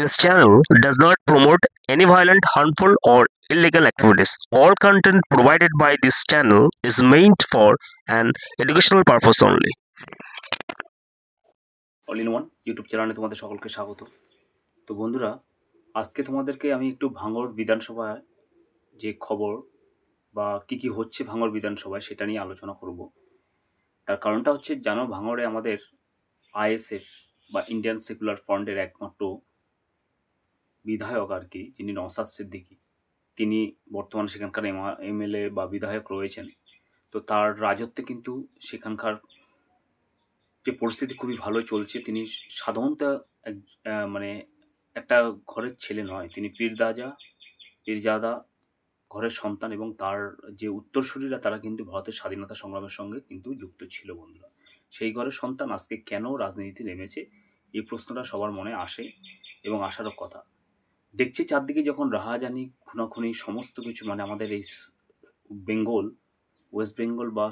This channel does not promote any violent, harmful, or illegal activities. All content provided by this channel is meant for an educational purpose only. All in one YouTube চ্যানেলে তোমাদের সকলকে স্বাগত। তো বন্ধুরা, আজকে তোমাদেরকে আমি একটু ভাঙড় বিধানসভায় যে খবর বা কী হচ্ছে ভাঙড় বিধানসভায় সেটা নিয়ে আলোচনা করব। তার কারণটা হচ্ছে, জানো, ভাঙড়ে আমাদের আইএসএফ বা ইন্ডিয়ান সেকুলার ফ্রন্টের একমাত্র বিধায়ক আর কি, যিনি নওশাদ সিদ্দিকী, তিনি বর্তমানে সেখানকার এমএলএ বা বিধায়ক রয়েছেন। তো তার রাজত্বে কিন্তু সেখানকার যে পরিস্থিতি খুবই ভালো চলছে। তিনি সাধারণত মানে একটা ঘরের ছেলে নয়, তিনি পীরজাদা ঘরের সন্তান, এবং তার যে উত্তরসূরিরা তারা কিন্তু ভারতের স্বাধীনতা সংগ্রামের সঙ্গে কিন্তু যুক্ত ছিল। বন্ধুরা, সেই ঘরের সন্তান আজকে কেন রাজনীতিতে নেমেছে, এই প্রশ্নটা সবার মনে আসে এবং আসারও কথা। দেখছি চারদিকে যখন রাহাজানি, খুনাখুনি, সমস্ত কিছু, মানে আমাদের এই ওয়েস্ট বেঙ্গল বা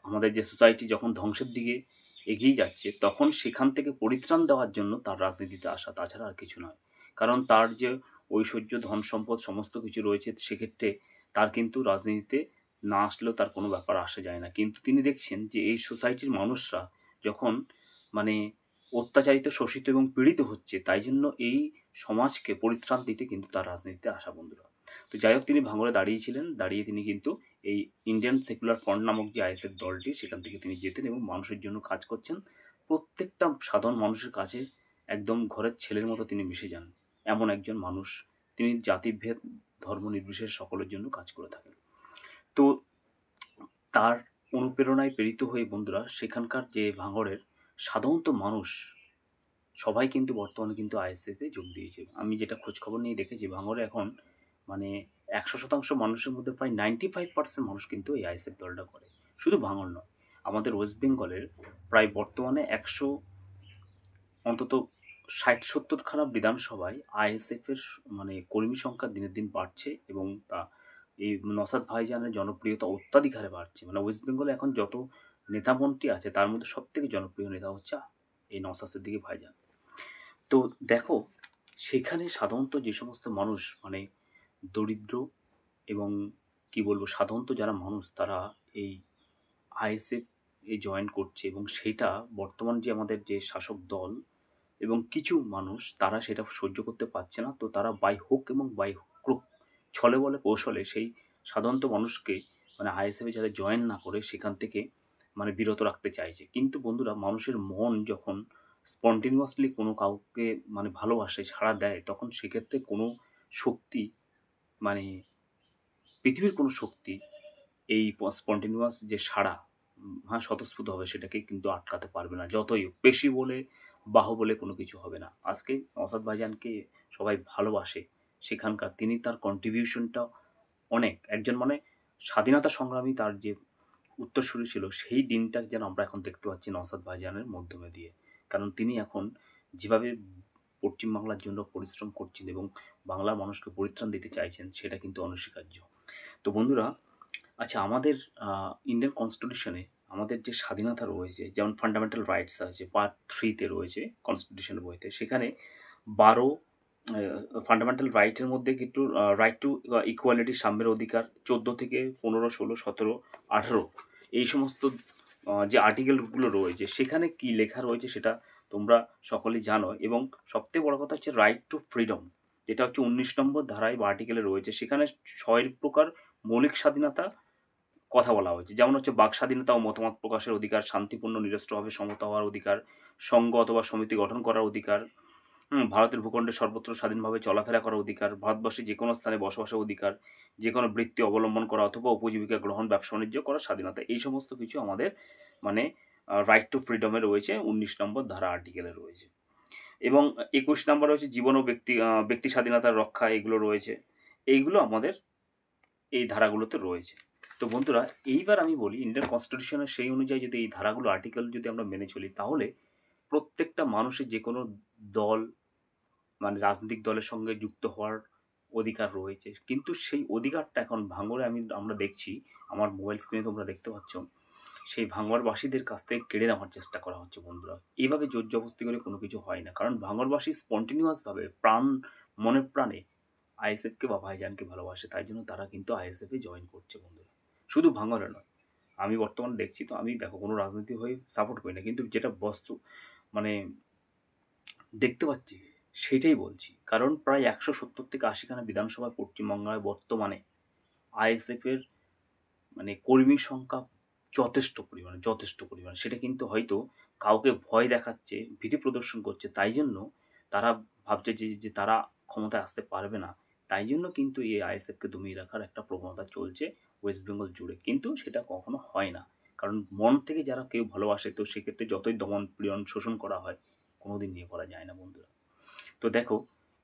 আমাদের যে সোসাইটি যখন ধ্বংসের দিকে এগিয়ে যাচ্ছে, তখন সেখান থেকে পরিত্রাণ দেওয়ার জন্য তার রাজনীতিতে আসা, তাছাড়া আর কিছু নয়। কারণ তার যে ঐশ্বর্য, ধন সম্পদ সমস্ত কিছু রয়েছে, সেক্ষেত্রে তার কিন্তু রাজনীতিতে না আসলেও তার কোনো ব্যাপার আসে যায় না। কিন্তু তিনি দেখছেন যে এই সোসাইটির মানুষরা যখন মানে অত্যাচারিত, শোষিত এবং পীড়িত হচ্ছে, তাই জন্য এই সমাজকে পরিত্রাণ দিতে কিন্তু তার রাজনীতিতে আসা। বন্ধুরা, তো যাই হোক, তিনি ভাঙড়ে দাঁড়িয়েছিলেন, দাঁড়িয়ে তিনি কিন্তু এই ইন্ডিয়ান সেকুলার ফ্রন্ট নামক যে আইএসএফ দলটি, সেখান থেকে তিনি যেতেন এবং মানুষের জন্য কাজ করছেন। প্রত্যেকটা সাধারণ মানুষের কাছে একদম ঘরের ছেলের মতো তিনি মিশে যান। এমন একজন মানুষ তিনি, জাতিভেদ ধর্ম নির্বিশেষে সকলের জন্য কাজ করে থাকেন। তো তার অনুপ্রেরণায় প্রেরিত হয়ে বন্ধুরা, সেখানকার যে ভাঙড়ের সাধারণত মানুষ সবাই কিন্তু বর্তমানে কিন্তু আইএসএফে যোগ দিয়েছে। আমি যেটা খোঁজখবর নিয়ে দেখেছি, ভাঙড়ে এখন মানে 100% মানুষের মধ্যে প্রায় 95% মানুষ কিন্তু এই আইএসএফ দলটা করে। শুধু ভাঙড় নয়, আমাদের ওয়েস্ট বেঙ্গলের প্রায় বর্তমানে অন্তত 60-70খানা বিধানসভায় আইএসএফের মানে কর্মী সংখ্যা দিনের দিন বাড়ছে, এবং তা এই নওশাদ ভাইজানের জনপ্রিয়তা অত্যাধিক হারে বাড়ছে। মানে ওয়েস্ট বেঙ্গলে এখন যত নেতামন্ত্রী আছে, তার মধ্যে সবথেকে জনপ্রিয় নেতা হচ্ছে এই নওশাদ সিদ্দিকী ভাইজান। তো দেখো, সেখানে সাধারণত যে সমস্ত মানুষ মানে দরিদ্র এবং কি বলবো, সাধারণত যারা মানুষ, তারা এই আইএসএফ জয়েন করছে, এবং সেইটা বর্তমান যে আমাদের যে শাসক দল এবং কিছু মানুষ, তারা সেটা সহ্য করতে পারছে না। তো তারা বাই হোক এবং বাই ক্রুক, ছলে বলে কৌশলে সেই সাধারণত মানুষকে মানে আইএসএফে যাতে জয়েন না করে সেখান থেকে মানে বিরত রাখতে চাইছে। কিন্তু বন্ধুরা, মানুষের মন যখন স্পন্টেনিয়াসলি কোনো কাউকে মানে ভালোবাসে, সাড়া দেয়, তখন সেক্ষেত্রে কোনো শক্তি মানে পৃথিবীর কোনো শক্তি এই স্পন্টেনিয়াস যে সাড়া, হ্যাঁ, স্বতঃস্ফূর্ত হবে, সেটাকে কিন্তু আটকাতে পারবে না। যতই হোক, পেশি বলে বাহুবলে কোনো কিছু হবে না। আজকে নওশাদ ভাইজানকে সবাই ভালোবাসে সেখানকার, তিনি তার কন্ট্রিবিউশনটা অনেক, একজন মানে স্বাধীনতা সংগ্রামী, তার যে উত্তরসূরি ছিল, সেই দিনটা যেন আমরা এখন দেখতে পাচ্ছি নওশাদ ভাইজানের মাধ্যমে দিয়ে। কারণ তিনি এখন যেভাবে পশ্চিমবাংলার জন্য পরিশ্রম করছেন এবং বাংলার মানুষকে পরিত্রাণ দিতে চাইছেন, সেটা কিন্তু অনস্বীকার্য। তো বন্ধুরা, আচ্ছা, আমাদের ইন্ডিয়ান কনস্টিটিউশনে আমাদের যে স্বাধীনতা রয়েছে, যেমন ফান্ডামেন্টাল রাইটস আছে, পার্ট 3-তে রয়েছে কনস্টিটিউশন বইতে, সেখানে 12 ফান্ডামেন্টাল রাইটের মধ্যে কিন্তু রাইট টু ইকুয়ালিটি, সাম্যের অধিকার, 14 থেকে 15, 16, 17, 18 এই সমস্ত যে আর্টিকেলগুলো রয়েছে, সেখানে কি লেখা রয়েছে সেটা তোমরা সকলেই জানো। এবং সবথেকে বড় কথা হচ্ছে রাইট টু ফ্রিডম, যেটা হচ্ছে 19 নম্বর ধারায় বা আর্টিকেলে রয়েছে। সেখানে 6 প্রকার মৌলিক স্বাধীনতা কথা বলা হয়েছে, যেমন হচ্ছে বাক স্বাধীনতা ও মতামত প্রকাশের অধিকার, শান্তিপূর্ণ নিরস্ত্রভাবে সমতা হওয়ার অধিকার, সংঘ অথবা সমিতি গঠন করার অধিকার, ভারতের ভূখণ্ডে সর্বত্র স্বাধীনভাবে চলাফেরা করার অধিকার, ভারতবর্ষে যে কোনো স্থানে বসবাসের অধিকার, যে কোনো বৃত্তি অবলম্বন করা অথবা উপজীবিকা গ্রহণ, ব্যবসা বাণিজ্য করার স্বাধীনতা, এই সমস্ত কিছু আমাদের মানে রাইট টু ফ্রিডমে রয়েছে, 19 নম্বর ধারা আর্টিকেলে রয়েছে। এবং 21 নম্বর রয়েছে জীবন ও ব্যক্তি স্বাধীনতার রক্ষা, এগুলো রয়েছে। এইগুলো আমাদের এই ধারাগুলোতে রয়েছে। তো বন্ধুরা, এইবার আমি বলি, ইন্ডিয়ান কনস্টিটিউশনের সেই অনুযায়ী যদি এই ধারাগুলো, আর্টিকেল যদি আমরা মেনে চলি, তাহলে প্রত্যেকটা মানুষের যে কোনো দল মানে রাজনৈতিক দলের সঙ্গে যুক্ত হওয়ার অধিকার রয়েছে। কিন্তু সেই অধিকারটা এখন ভাঙড়ে আমরা দেখছি, আমার মোবাইল স্ক্রিনে তোমরা দেখতে পাচ্ছ, সেই ভাঙড়বাসীদের কাছ থেকে কেড়ে নেওয়ার চেষ্টা করা হচ্ছে বন্ধুরা। এইভাবে জোর জবরদস্তি করে কোনো কিছু হয় না, কারণ ভাঙড়বাসী স্পন্টেনিয়াসভাবে মনে প্রাণে আইএসএফকে বা ভাইজানকে ভালোবাসে, তাই জন্য তারা কিন্তু আইএসএফে জয়েন করছে বন্ধুরা। শুধু ভাঙড়ে নয়, আমি বর্তমানে দেখছি, তো আমি দেখো কোনো রাজনীতি হয়ে সাপোর্ট করি না, কিন্তু যেটা বস্তু মানে দেখতে পাচ্ছি সেটাই বলছি। কারণ প্রায় 170 থেকে 80খানা বিধানসভায় পশ্চিমবাংলায় বর্তমানে আইএসএফের কর্মী সংখ্যা যথেষ্ট পরিমাণে সেটা কিন্তু হয়তো কাউকে ভয় দেখাচ্ছে, ভীতি প্রদর্শন করছে, তাই জন্য তারা ভাবছে যে তারা ক্ষমতায় আসতে পারবে না, তাই জন্য কিন্তু এই আইএসএফকে দমিয়ে রাখার একটা প্রবণতা চলছে ওয়েস্ট বেঙ্গল জুড়ে। কিন্তু সেটা কখনো হয় না, কারণ মন থেকে যারা কেউ ভালোবাসে, তো সেক্ষেত্রে যতই দমন পীড়ন শোষণ করা হয় কোনোদিন নিয়ে করা যায় না বন্ধুরা। তো দেখো,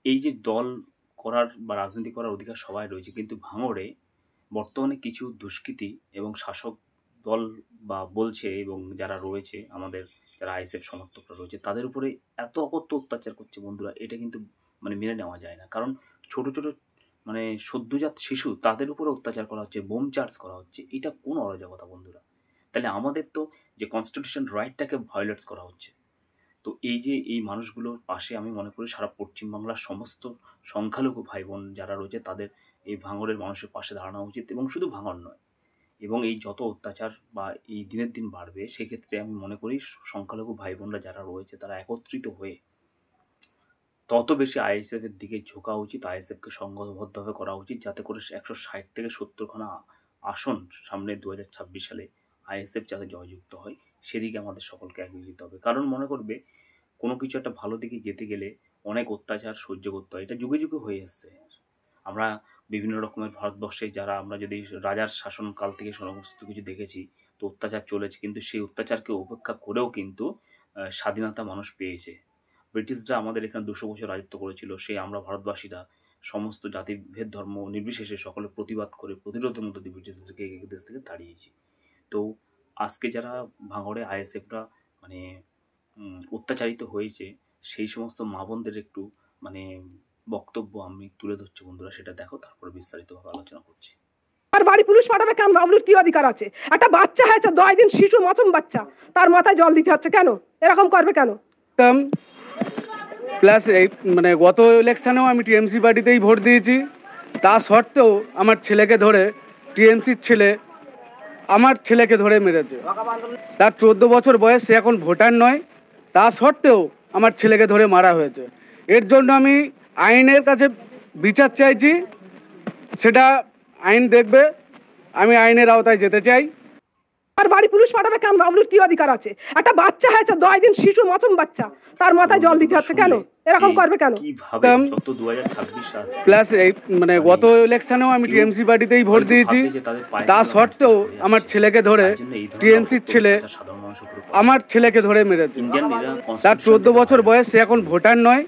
এই যে দল করার বা রাজনীতি করার অধিকার সবাই রয়েছে, কিন্তু ভাঙড়ে বর্তমানে কিছু দুষ্কৃতী এবং শাসক দল বা বলছে, এবং যারা রয়েছে আমাদের যারা আইএসএফ সমর্থকরা রয়েছে, তাদের উপরে এত অকথ্য অত্যাচার করছে বন্ধুরা, এটা কিন্তু মেনে নেওয়া যায় না। কারণ ছোট ছোট সদ্যজাত শিশু, তাদের উপরে অত্যাচার করা হচ্ছে, বোম চার্জ করা হচ্ছে, এটা কোন অরাজকতা বন্ধুরা? তাহলে আমাদের তো যে কনস্টিটিউশন রাইটটাকে ভায়োলেটস করা হচ্ছে। তো এই যে এই মানুষগুলোর পাশে আমি মনে করি সারা পশ্চিমবাংলার সমস্ত সংখ্যালঘু ভাই বোন যারা রয়েছে, তাদের এই ভাঙড়ের মানুষের পাশে দাঁড়ানো উচিত, এবং শুধু ভাঙড় নয়, এবং এই যত অত্যাচার বা এই দিনের দিন বাড়বে, সেক্ষেত্রে আমি মনে করি সংখ্যালঘু ভাই বোনরা যারা রয়েছে তারা একত্রিত হয়ে তত বেশি আইএসএফের দিকে ঝোঁকা উচিত, আইএসএফকে সংঘবদ্ধভাবে করা উচিত, যাতে করে 160 থেকে 70খানা আসন সামনে 2026 সালে আইএসএফ যাতে জয়যুক্ত হয়, সেদিকে আমাদের সকলকে এগিয়ে যেতে হবে। কারণ মনে করবে কোনো কিছু একটা ভালো দিকে যেতে গেলে অনেক অত্যাচার সহ্য করতে হয়, এটা যুগে যুগে হয়ে এসছে। আমরা বিভিন্ন রকমের ভারতবর্ষে যারা আমরা যদি রাজার শাসনকাল থেকে সমস্ত কিছু দেখেছি, তো অত্যাচার চলেছে, কিন্তু সেই অত্যাচারকে উপেক্ষা করেও কিন্তু স্বাধীনতা মানুষ পেয়েছে। ব্রিটিশরা আমাদের এখানে 200 বছর রাজত্ব করেছিল, সেই আমরা ভারতবাসীরা সমস্ত জাতিভেদ ধর্ম নির্বিশেষে সকলে প্রতিবাদ করে প্রতিরোধের মধ্য দিয়ে ব্রিটিশদেরকে এই দেশ থেকে তাড়িয়েছি। তো আজকে যারা ভাঙড়ে আইএসএফরা অত্যাচারিত হয়েছে, সেই সমস্ত মা বোনদের একটু বক্তব্য আমি তুলে ধরছি বন্ধুরা, সেটা দেখো, তারপরে বিস্তারিতভাবে আলোচনা করছি। আর বাড়ি পুলিশ পাঠাবে কেন? বাবলুর কি অধিকার আছে? একটা বাচ্চা হয়েছে, 10 দিন শিশু, মাসুম বাচ্চা, তার মাথায় জল দিতে হচ্ছে কেন? এরকম করবে কেন? প্লাস এই গত ইলেকশনেও আমি টিএমসি পার্টিতেই ভোট দিয়েছি, তা সত্ত্বেও আমার ছেলেকে ধরে, টিএমসির ছেলে আমার ছেলেকে ধরে মেরেছে। তার 14 বছর বয়স, সে এখন ভোটার নয়, তা সত্ত্বেও আমার ছেলেকে ধরে মারা হয়েছে। এর জন্য আমি আইনের কাছে বিচার চাইছি, সেটা আইন দেখবে, আমি আইনের আওতায় যেতে চাই। আর বাড়ি পুলিশ পাঠাবে কেন? বাবলুর কি অধিকার আছে? একটা বাচ্চা হয়েছে, 10 দিন শিশু, মাসুম বাচ্চা, তার মাথায় জল দিতে হচ্ছে কেন? এরকম করবে কেন? প্লাস এই গত ইলেকশনেও আমি টিএমসি পার্টিতেই ভোট দিয়েছি, তা সত্ত্বেও আমার ছেলেকে ধরে, টিএমসির ছেলে আমার ছেলেকে ধরে মেরেছে। তার 14 বছর বয়স, সে এখন ভোটার নয়,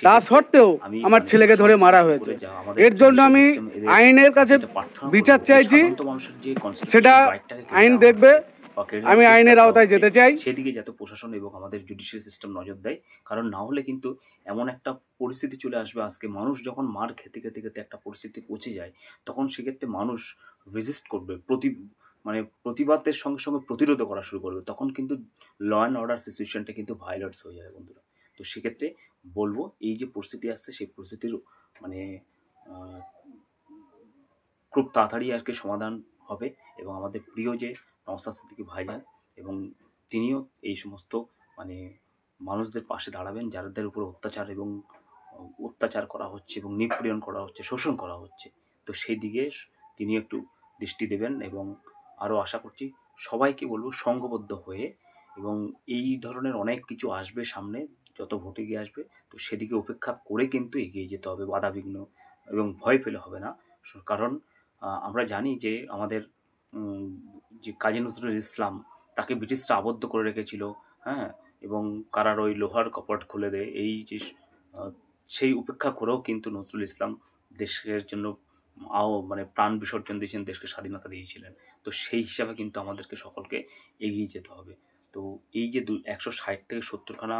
তা সত্ত্বেও আমার ছেলেকে ধরে মারা হয়েছে। এর জন্য আমি আইনের কাছে বিচার চাইছি, সেটা আইন দেখবে, আমি আইনের আওতায় যেতে চাই। সেদিকে যাতে প্রশাসন এবং আমাদের জুডিশিয়াল সিস্টেম নজর দেয়, কারণ না হলে কিন্তু এমন একটা পরিস্থিতি চলে আসবে, আজকে মানুষ যখন মার খেতে খেতে খেতে একটা পরিস্থিতি পৌঁছে যায়, তখন সেক্ষেত্রে মানুষ রেজিস্ট করবে, প্রতিবাদের সঙ্গে সঙ্গে প্রতিরোধ করা শুরু করবে, তখন কিন্তু ল অ্যান্ড অর্ডার সিচুয়েশনটা কিন্তু ভায়োলেন্স হয়ে যাবে বন্ধুরা। তো সেক্ষেত্রে বলবো, এই যে পরিস্থিতি আসছে, সেই পরিস্থিতির খুব তাড়াতাড়ি আর কি সমাধান হবে, এবং আমাদের প্রিয় যে নওশাদ সিদ্দিকী ভাইজান, এবং তিনিও এই সমস্ত মানুষদের পাশে দাঁড়াবেন, যাদের উপর অত্যাচার করা হচ্ছে এবং নিপীড়ন করা হচ্ছে, শোষণ করা হচ্ছে। তো সেই দিকে তিনি একটু দৃষ্টি দেবেন, এবং আরও আশা করছি সবাইকে বলবো সংঘবদ্ধ হয়ে, এবং এই ধরনের অনেক কিছু আসবে সামনে, যত ভোটে গিয়ে আসবে, তো সেদিকে উপেক্ষা করে কিন্তু এগিয়ে যেতে হবে, বাধাবিঘ্ন এবং ভয় পেলে হবে না। কারণ আমরা জানি যে আমাদের যে কাজী নজরুল ইসলাম, তাকে ব্রিটিশরা আবদ্ধ করে রেখেছিল, হ্যাঁ, এবং কারার ওই লোহার কপাট খুলে দেয়, এই যে সেই উপেক্ষা করেও কিন্তু নজরুল ইসলাম দেশের জন্য প্রাণ বিসর্জন দিয়েছেন, দেশকে স্বাধীনতা দিয়েছিলেন। তো সেই হিসাবে কিন্তু আমাদেরকে সকলকে এগিয়ে যেতে হবে। তো এই যে 160 থেকে 70খানা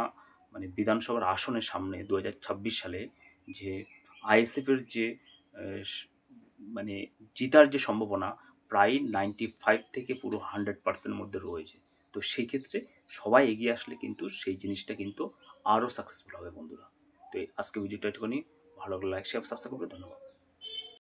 বিধানসভার আসনের সামনে 2026 সালে যে আইএসএফের যে জিতার যে সম্ভাবনা প্রায় 95 থেকে পুরো 100% মধ্যে রয়েছে। তো সেই ক্ষেত্রে সবাই এগিয়ে আসলে কিন্তু সেই জিনিসটা কিন্তু আরও সাকসেসফুল হবে বন্ধুরা। তো আজকে ভিডিওটা একটুখানি ভালো লাগলে লাইক শেয়ার সাবস্ক্রাইব করবে। ধন্যবাদ।